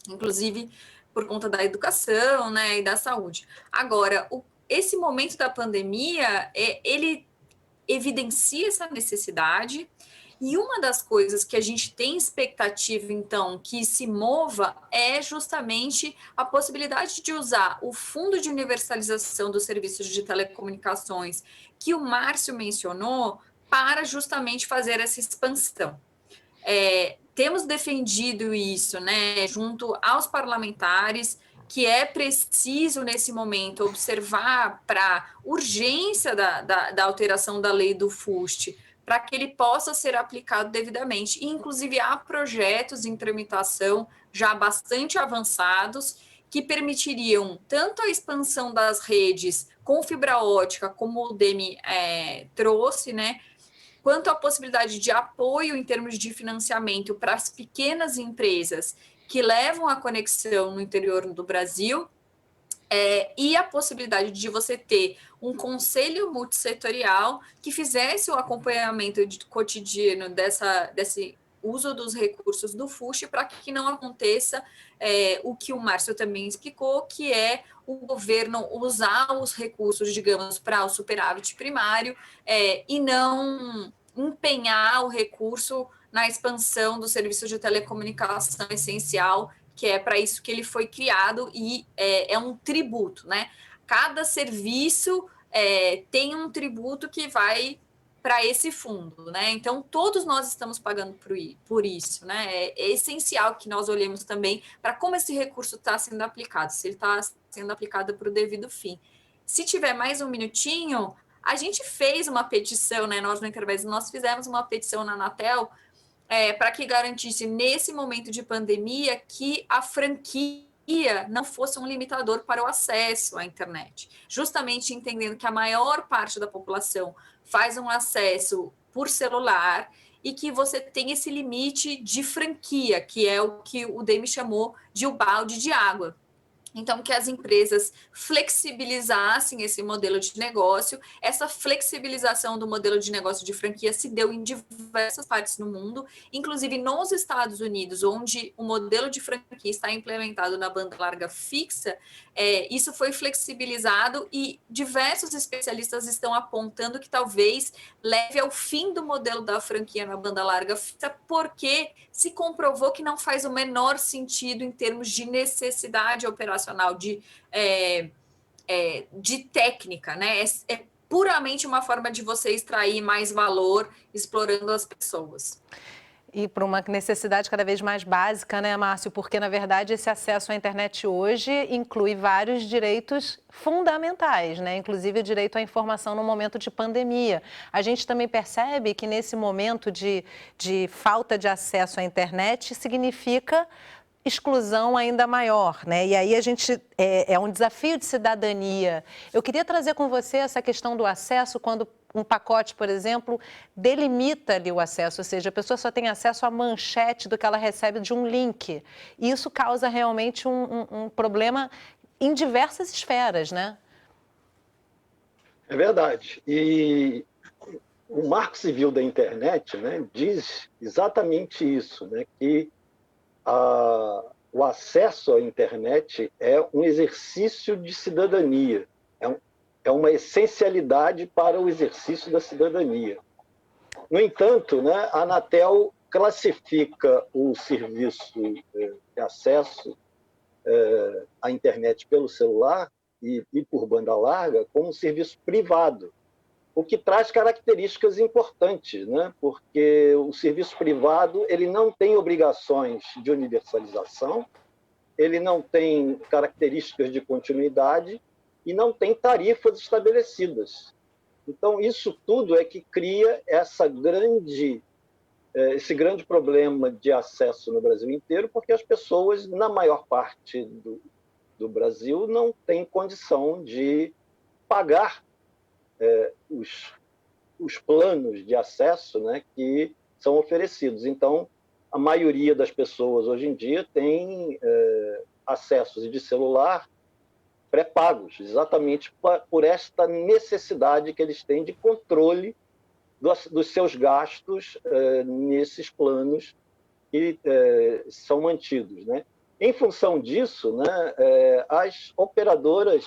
inclusive por conta da educação, né, e da saúde. Agora, esse momento da pandemia, ele evidencia essa necessidade, e uma das coisas que a gente tem expectativa, então, que se mova é justamente a possibilidade de usar o Fundo de Universalização dos Serviços de Telecomunicações, que o Márcio mencionou, para justamente fazer essa expansão. Temos defendido isso, né, junto aos parlamentares, que é preciso, nesse momento, observar para a urgência da alteração da lei do FUST, para que ele possa ser aplicado devidamente. E, inclusive, há projetos em tramitação já bastante avançados que permitiriam tanto a expansão das redes com fibra ótica, como o Demi trouxe, né, quanto a possibilidade de apoio em termos de financiamento para as pequenas empresas que levam a conexão no interior do Brasil, e a possibilidade de você ter um conselho multissetorial que fizesse o acompanhamento cotidiano desse uso dos recursos do FUST, para que não aconteça o que o Márcio também explicou, que é o governo usar os recursos, digamos, para o superávit primário e não empenhar o recurso na expansão do serviço de telecomunicação essencial, que é para isso que ele foi criado e é um tributo, né? Cada serviço tem um tributo que vai para esse fundo, né? Então, todos nós estamos pagando por isso, né? É essencial que nós olhemos também para como esse recurso está sendo aplicado, se ele está sendo aplicado para o devido fim. Se tiver mais um minutinho, a gente fez uma petição, né? Nós no Intervez, nós fizemos uma petição na Anatel para que garantisse, nesse momento de pandemia, que a franquia não fosse um limitador para o acesso à internet. Justamente entendendo que a maior parte da população faz um acesso por celular e que você tem esse limite de franquia, que é o que o Demi chamou de o balde de água. Então, que as empresas flexibilizassem esse modelo de negócio. Essa flexibilização do modelo de negócio de franquia se deu em diversas partes do mundo, inclusive nos Estados Unidos, onde o modelo de franquia está implementado na banda larga fixa, isso foi flexibilizado e diversos especialistas estão apontando que talvez leve ao fim do modelo da franquia na banda larga fixa, porque se comprovou que não faz o menor sentido em termos de necessidade operacional, de técnica, né? É puramente uma forma de você extrair mais valor explorando as pessoas. E para uma necessidade cada vez mais básica, né, Márcio? Porque, na verdade, esse acesso à internet hoje inclui vários direitos fundamentais, né? Inclusive o direito à informação no momento de pandemia. A gente também percebe que nesse momento de falta de acesso à internet significa exclusão ainda maior, né? E aí a gente é um desafio de cidadania. Eu queria trazer com você essa questão do acesso quando um pacote, por exemplo, delimita ali o acesso, ou seja, a pessoa só tem acesso à manchete do que ela recebe de um link. E isso causa realmente um problema em diversas esferas, né? É verdade. E o Marco Civil da Internet, né, diz exatamente isso, né, que o acesso à internet é um exercício de cidadania, é uma essencialidade para o exercício da cidadania. No entanto, né, a Anatel classifica o serviço de acesso à internet pelo celular e por banda larga como um serviço privado, o que traz características importantes, né? Porque o serviço privado ele não tem obrigações de universalização, ele não tem características de continuidade e não tem tarifas estabelecidas. Então, isso tudo é que cria esse grande problema de acesso no Brasil inteiro, porque as pessoas, na maior parte do Brasil, não têm condição de pagar os planos de acesso, né, que são oferecidos. Então, a maioria das pessoas hoje em dia tem acessos de celular pré-pagos, exatamente por esta necessidade que eles têm de controle dos seus gastos nesses planos que são mantidos, né? Em função disso, né, as operadoras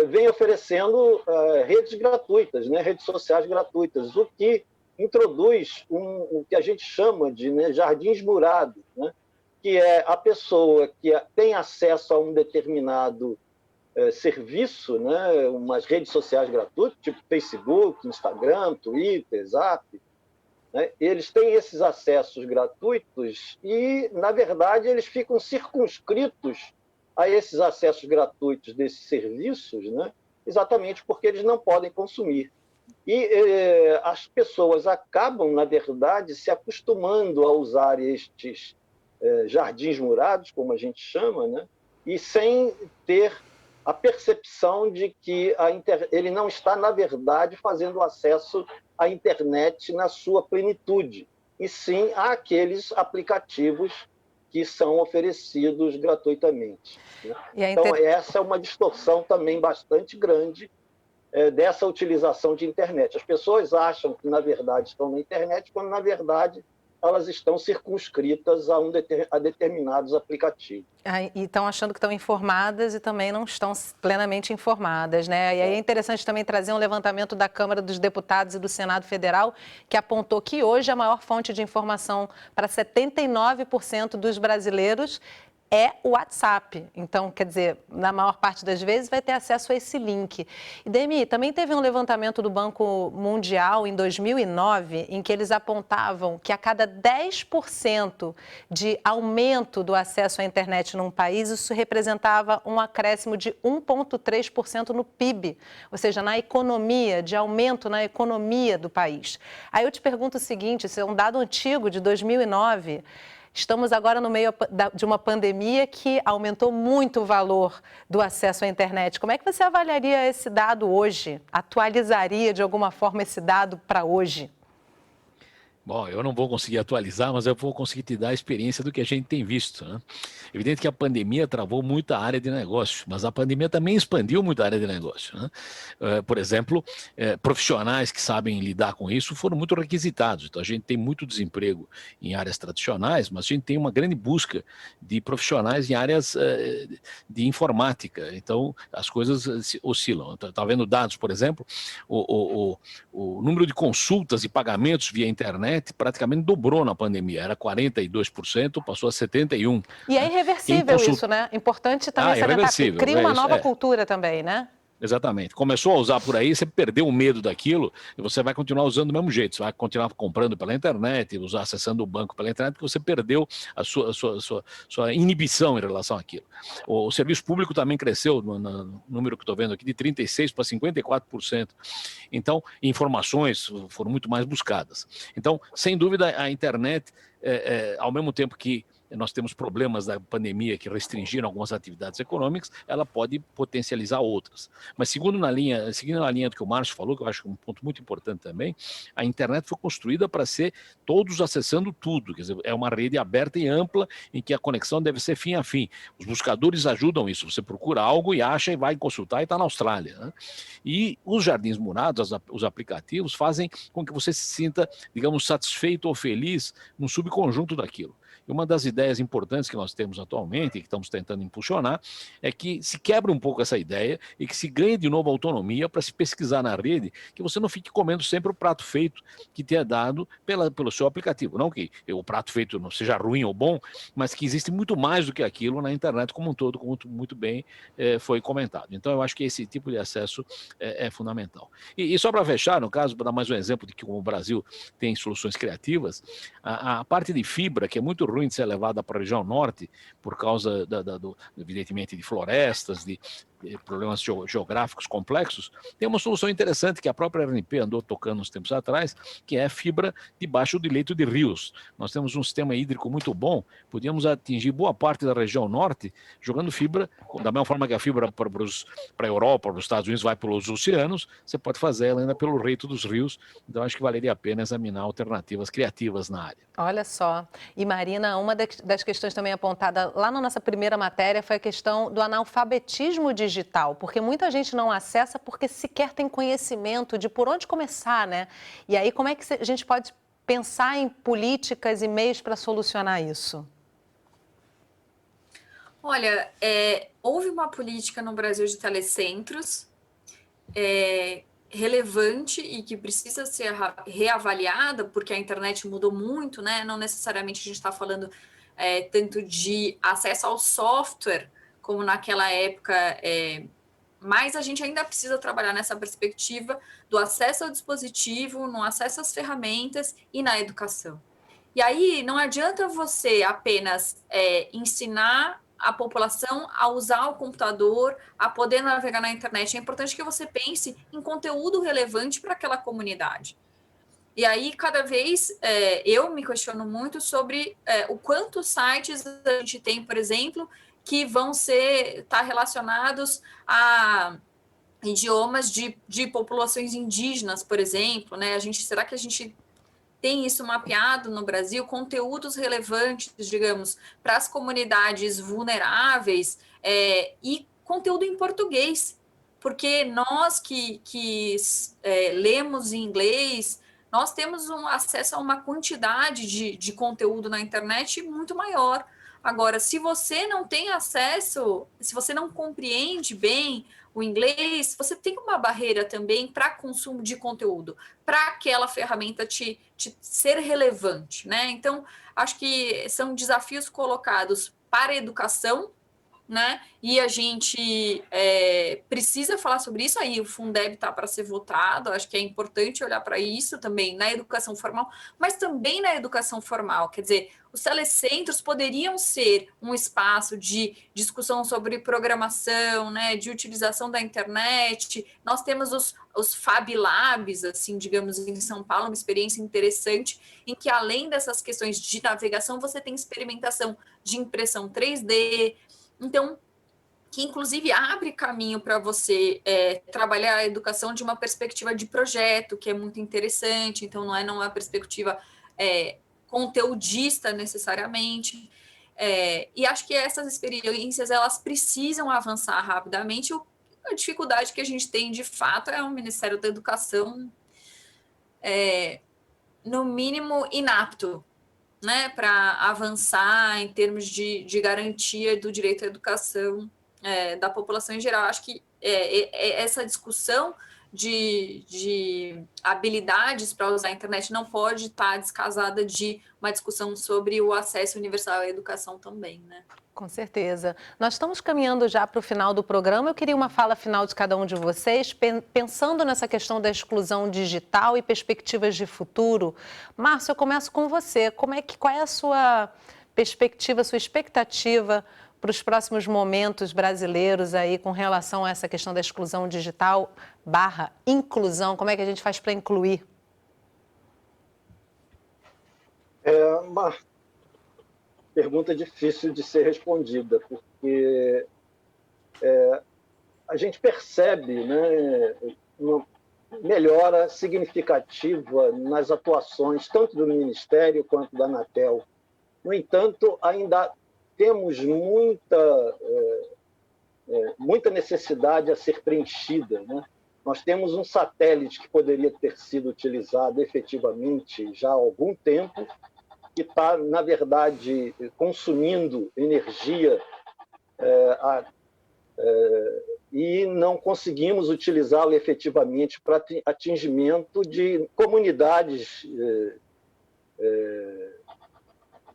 vem oferecendo redes gratuitas, né, redes sociais gratuitas, o que introduz o que a gente chama de, né, jardins murados, né, que é a pessoa que tem acesso a um determinado serviço, né, umas redes sociais gratuitas, tipo Facebook, Instagram, Twitter, Zap, né, eles têm esses acessos gratuitos e, na verdade, eles ficam circunscritos a esses acessos gratuitos desses serviços, né? Exatamente porque eles não podem consumir. E as pessoas acabam, na verdade, se acostumando a usar estes jardins murados, como a gente chama, né? E sem ter a percepção de que ele não está, na verdade, fazendo acesso à internet na sua plenitude, e sim àqueles aplicativos que são oferecidos gratuitamente, né? Então, essa é uma distorção também bastante grande dessa utilização de internet. As pessoas acham que, na verdade, estão na internet, quando, na verdade, elas estão circunscritas a determinados aplicativos. E estão achando que estão informadas e também não estão plenamente informadas, né? E aí é interessante também trazer um levantamento da Câmara dos Deputados e do Senado Federal, que apontou que hoje a maior fonte de informação para 79% dos brasileiros é o WhatsApp. Então, quer dizer, na maior parte das vezes vai ter acesso a esse link. E, Demi, também teve um levantamento do Banco Mundial em 2009, em que eles apontavam que a cada 10% de aumento do acesso à internet num país, isso representava um acréscimo de 1,3% no PIB, ou seja, na economia, de aumento na economia do país. Aí eu te pergunto o seguinte, isso é um dado antigo de 2009, estamos agora no meio de uma pandemia que aumentou muito o valor do acesso à internet. Como é que você avaliaria esse dado hoje? Atualizaria de alguma forma esse dado para hoje? Bom, eu não vou conseguir atualizar, mas eu vou conseguir te dar a experiência do que a gente tem visto, né? Evidente que a pandemia travou muita área de negócio, mas a pandemia também expandiu muita área de negócio, né? Por exemplo, profissionais que sabem lidar com isso foram muito requisitados. Então, a gente tem muito desemprego em áreas tradicionais, mas a gente tem uma grande busca de profissionais em áreas de informática. Então, as coisas oscilam. Está vendo dados, por exemplo, o número de consultas e pagamentos via internet praticamente dobrou na pandemia. Era 42%, passou a 71%. E é irreversível isso, né? Importante também salientar, porque cria uma nova cultura também, né? Exatamente. Começou a usar por aí, você perdeu o medo daquilo e você vai continuar usando do mesmo jeito. Você vai continuar comprando pela internet, acessando o banco pela internet, porque você perdeu a sua inibição em relação àquilo. O serviço público também cresceu, no número que estou vendo aqui, de 36% para 54%. Então, informações foram muito mais buscadas. Então, sem dúvida, a internet, ao mesmo tempo que nós temos problemas da pandemia que restringiram algumas atividades econômicas, ela pode potencializar outras. Mas seguindo na linha do que o Márcio falou, que eu acho um ponto muito importante também, a internet foi construída para ser todos acessando tudo, quer dizer, é uma rede aberta e ampla em que a conexão deve ser fim a fim. Os buscadores ajudam isso, você procura algo e acha e vai consultar e está na Austrália, né? E os jardins murados, os aplicativos, fazem com que você se sinta, digamos, satisfeito ou feliz num subconjunto daquilo. E uma das ideias importantes que nós temos atualmente e que estamos tentando impulsionar é que se quebre um pouco essa ideia e que se ganhe de novo autonomia para se pesquisar na rede, que você não fique comendo sempre o prato feito que te é dado pelo seu aplicativo. Não que o prato feito não seja ruim ou bom, mas que existe muito mais do que aquilo na internet como um todo, como muito bem foi comentado. Então eu acho que esse tipo de acesso é fundamental. E só para fechar, no caso, para dar mais um exemplo de que como o Brasil tem soluções criativas, a parte de fibra, que é muito ruim de ser levada para a região norte, por causa, evidentemente, de florestas, de problemas geográficos complexos, tem uma solução interessante que a própria RNP andou tocando uns tempos atrás, que é fibra debaixo de leito de rios. Nós temos um sistema hídrico muito bom, podíamos atingir boa parte da região norte jogando fibra, da mesma forma que a fibra para a Europa, para os Estados Unidos vai pelos oceanos, você pode fazer ela ainda pelo leito dos rios, então acho que valeria a pena examinar alternativas criativas na área. Olha só, e Marina, uma das questões também apontada lá na nossa primeira matéria foi a questão do analfabetismo digital, porque muita gente não acessa porque sequer tem conhecimento de por onde começar, né? E aí como é que a gente pode pensar em políticas e meios para solucionar isso? Olha, houve uma política no Brasil de telecentros relevante e que precisa ser reavaliada, porque a internet mudou muito, né? Não necessariamente a gente está falando tanto de acesso ao software, como naquela época, mas a gente ainda precisa trabalhar nessa perspectiva do acesso ao dispositivo, no acesso às ferramentas e na educação. E aí não adianta você apenas ensinar a população a usar o computador, a poder navegar na internet. É importante que você pense em conteúdo relevante para aquela comunidade. E aí, cada vez, eu me questiono muito sobre o quantos sites a gente tem, por exemplo, que vão estar relacionados a idiomas de populações indígenas, por exemplo, né? Será que a gente tem isso mapeado no Brasil, conteúdos relevantes, digamos, para as comunidades vulneráveis e conteúdo em português, porque nós que lemos em inglês, nós temos um acesso a uma quantidade de conteúdo na internet muito maior. Agora, se você não tem acesso, se você não compreende bem o inglês, você tem uma barreira também para consumo de conteúdo, para aquela ferramenta te ser relevante, né? Então, acho que são desafios colocados para a educação, né? E a gente precisa falar sobre isso. Aí o Fundeb está para ser votado, acho que é importante olhar para isso também na educação formal, mas também na educação formal. Quer dizer, os telecentros poderiam ser um espaço de discussão sobre programação, né, de utilização da internet. Nós temos os Fab Labs, assim, digamos, em São Paulo, uma experiência interessante, em que além dessas questões de navegação, você tem experimentação de impressão 3D, então, que inclusive abre caminho para você trabalhar a educação de uma perspectiva de projeto, que é muito interessante, então não é uma perspectiva conteudista necessariamente, e acho que essas experiências, elas precisam avançar rapidamente. A dificuldade que a gente tem, de fato, é o Ministério da Educação, no mínimo, inapto, né, para avançar em termos de garantia do direito à educação da população em geral. Acho que essa discussão de habilidades para usar a internet não pode estar descasada de uma discussão sobre o acesso universal à educação também, né? Com certeza. Nós estamos caminhando já para o final do programa. Eu queria uma fala final de cada um de vocês, pensando nessa questão da exclusão digital e perspectivas de futuro. Márcio, eu começo com você. Qual é a sua perspectiva, a sua expectativa para os próximos momentos brasileiros aí com relação a essa questão da exclusão digital / inclusão? Como é que a gente faz para incluir? É uma pergunta difícil de ser respondida, porque a gente percebe, né, uma melhora significativa nas atuações tanto do Ministério quanto da Anatel. No entanto, ainda temos muita necessidade a ser preenchida, né? Nós temos um satélite que poderia ter sido utilizado efetivamente já há algum tempo, que está, na verdade, consumindo energia e não conseguimos utilizá-lo efetivamente para atingimento de comunidades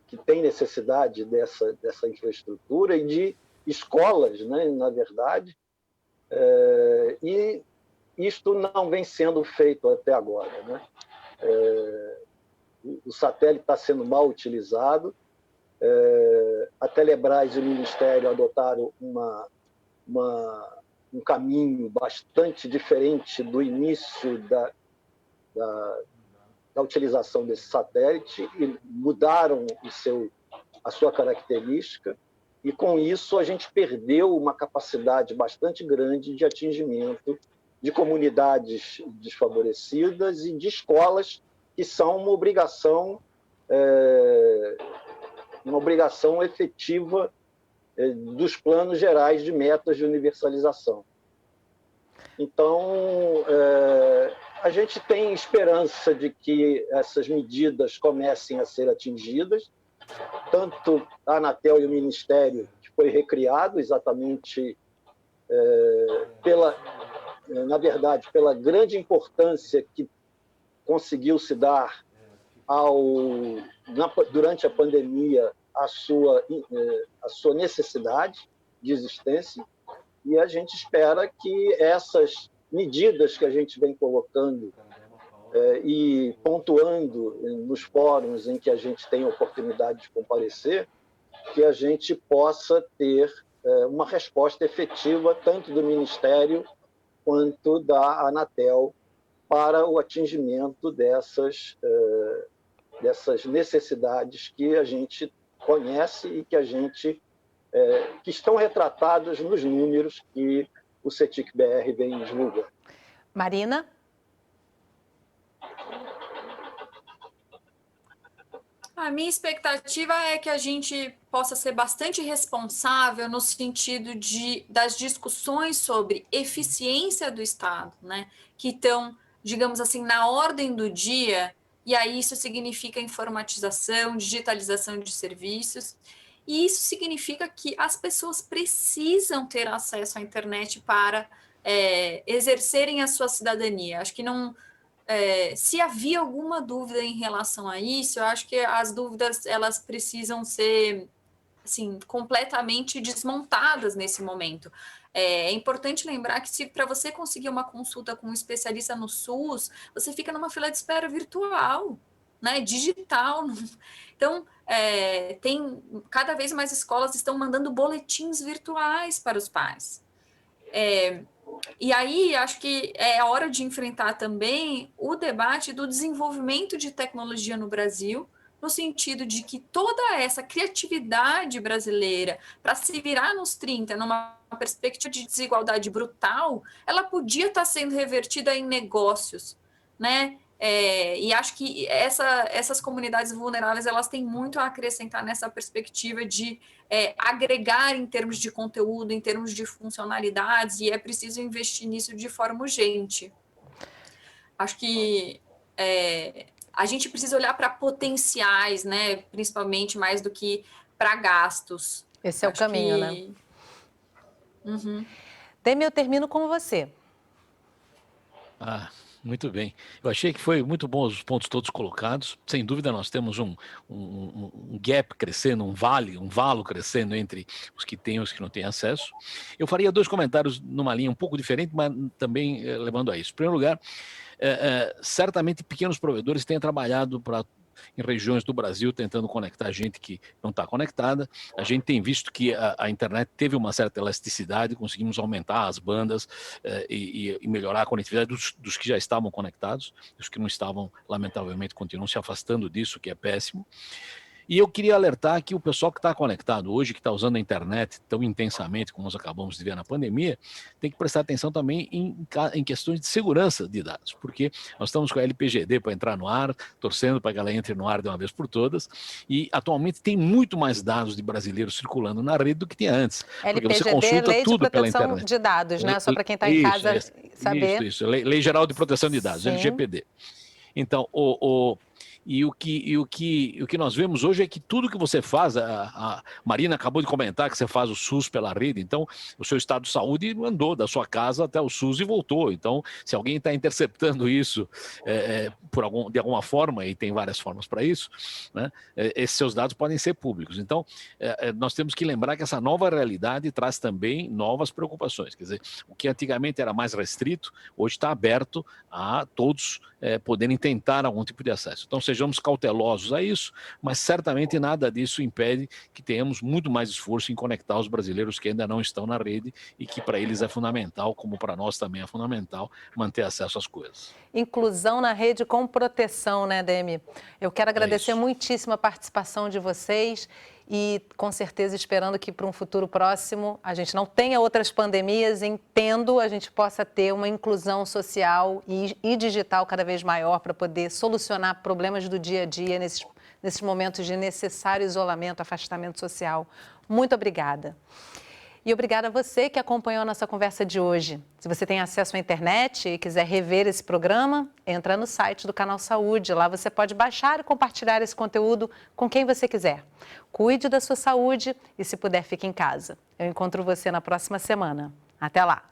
que têm necessidade dessa infraestrutura e de escolas, né, na verdade, e isto não vem sendo feito até agora, né? O satélite está sendo mal utilizado. A Telebrás e o Ministério adotaram um caminho bastante diferente do início da utilização desse satélite e mudaram a sua característica, e com isso a gente perdeu uma capacidade bastante grande de atingimento de comunidades desfavorecidas e de escolas que são uma obrigação efetiva dos planos gerais de metas de universalização. Então, a gente tem esperança de que essas medidas comecem a ser atingidas, tanto a Anatel e o Ministério, que foi recriado exatamente na verdade, pela grande importância que conseguiu se dar durante a pandemia a sua necessidade de existência, e a gente espera que essas medidas que a gente vem colocando e pontuando nos fóruns em que a gente tem a oportunidade de comparecer, que a gente possa ter uma resposta efetiva tanto do Ministério quanto da Anatel para o atingimento dessas necessidades que a gente conhece e que estão retratadas nos números que o CETIC-BR vem divulgando. Marina? A minha expectativa é que a gente possa ser bastante responsável no sentido das discussões sobre eficiência do Estado, né, que estão, digamos assim, na ordem do dia, e aí isso significa informatização, digitalização de serviços, e isso significa que as pessoas precisam ter acesso à internet para exercerem a sua cidadania. Acho que não... se havia alguma dúvida em relação a isso, eu acho que as dúvidas elas precisam ser assim, completamente desmontadas nesse momento. É importante lembrar que para você conseguir uma consulta com um especialista no SUS, você fica numa fila de espera virtual, né, digital. Então, cada vez mais escolas estão mandando boletins virtuais para os pais. E aí, acho que é a hora de enfrentar também o debate do desenvolvimento de tecnologia no Brasil, no sentido de que toda essa criatividade brasileira para se virar nos 30, numa perspectiva de desigualdade brutal, ela podia estar sendo revertida em negócios, né? E acho que essas comunidades vulneráveis, elas têm muito a acrescentar nessa perspectiva de agregar em termos de conteúdo, em termos de funcionalidades, e é preciso investir nisso de forma urgente. Acho que a gente precisa olhar para potenciais, né? Principalmente mais do que para gastos. Esse é o caminho, né? Uhum. Demi, eu termino com você. Muito bem. Eu achei que foi muito bom os pontos todos colocados. Sem dúvida, nós temos um gap crescendo, um valo crescendo entre os que têm e os que não têm acesso. Eu faria 2 comentários numa linha um pouco diferente, mas também levando a isso. Em primeiro lugar, certamente pequenos provedores têm trabalhado em regiões do Brasil, tentando conectar gente que não está conectada. A gente tem visto que a internet teve uma certa elasticidade, conseguimos aumentar as bandas e melhorar a conectividade dos que já estavam conectados. Os que não estavam, lamentavelmente, continuam se afastando disso, que é péssimo. E eu queria alertar que o pessoal que está conectado hoje, que está usando a internet tão intensamente como nós acabamos de ver na pandemia, tem que prestar atenção também em questões de segurança de dados, porque nós estamos com a LPGD para entrar no ar, torcendo para que ela entre no ar de uma vez por todas, e atualmente tem muito mais dados de brasileiros circulando na rede do que tinha antes. LPGD, você consulta Lei tudo de pela Proteção internet. de Dados, né? Só para quem está em casa saber. Isso. Lei Geral de Proteção de Dados, Sim. LGPD. Então, E o que nós vemos hoje é que tudo que você faz, a Marina acabou de comentar que você faz o SUS pela rede, então o seu estado de saúde andou da sua casa até o SUS e voltou. Então, se alguém está interceptando isso de alguma forma, e tem várias formas para isso, né, esses seus dados podem ser públicos. Então, nós temos que lembrar que essa nova realidade traz também novas preocupações. Quer dizer, o que antigamente era mais restrito, hoje está aberto a todos poderem tentar algum tipo de acesso. Então, sejamos cautelosos a isso, mas certamente nada disso impede que tenhamos muito mais esforço em conectar os brasileiros que ainda não estão na rede e que para eles é fundamental, como para nós também é fundamental, manter acesso às coisas. Inclusão na rede com proteção, né, Demi? Eu quero agradecer muitíssimo a participação de vocês e, com certeza, esperando que para um futuro próximo a gente não tenha outras pandemias, a gente possa ter uma inclusão social e digital cada vez maior para poder solucionar problemas do dia a dia nesses momentos de necessário isolamento, afastamento social. Muito obrigada. E obrigada a você que acompanhou a nossa conversa de hoje. Se você tem acesso à internet e quiser rever esse programa, entra no site do Canal Saúde. Lá você pode baixar e compartilhar esse conteúdo com quem você quiser. Cuide da sua saúde e, se puder, fique em casa. Eu encontro você na próxima semana. Até lá!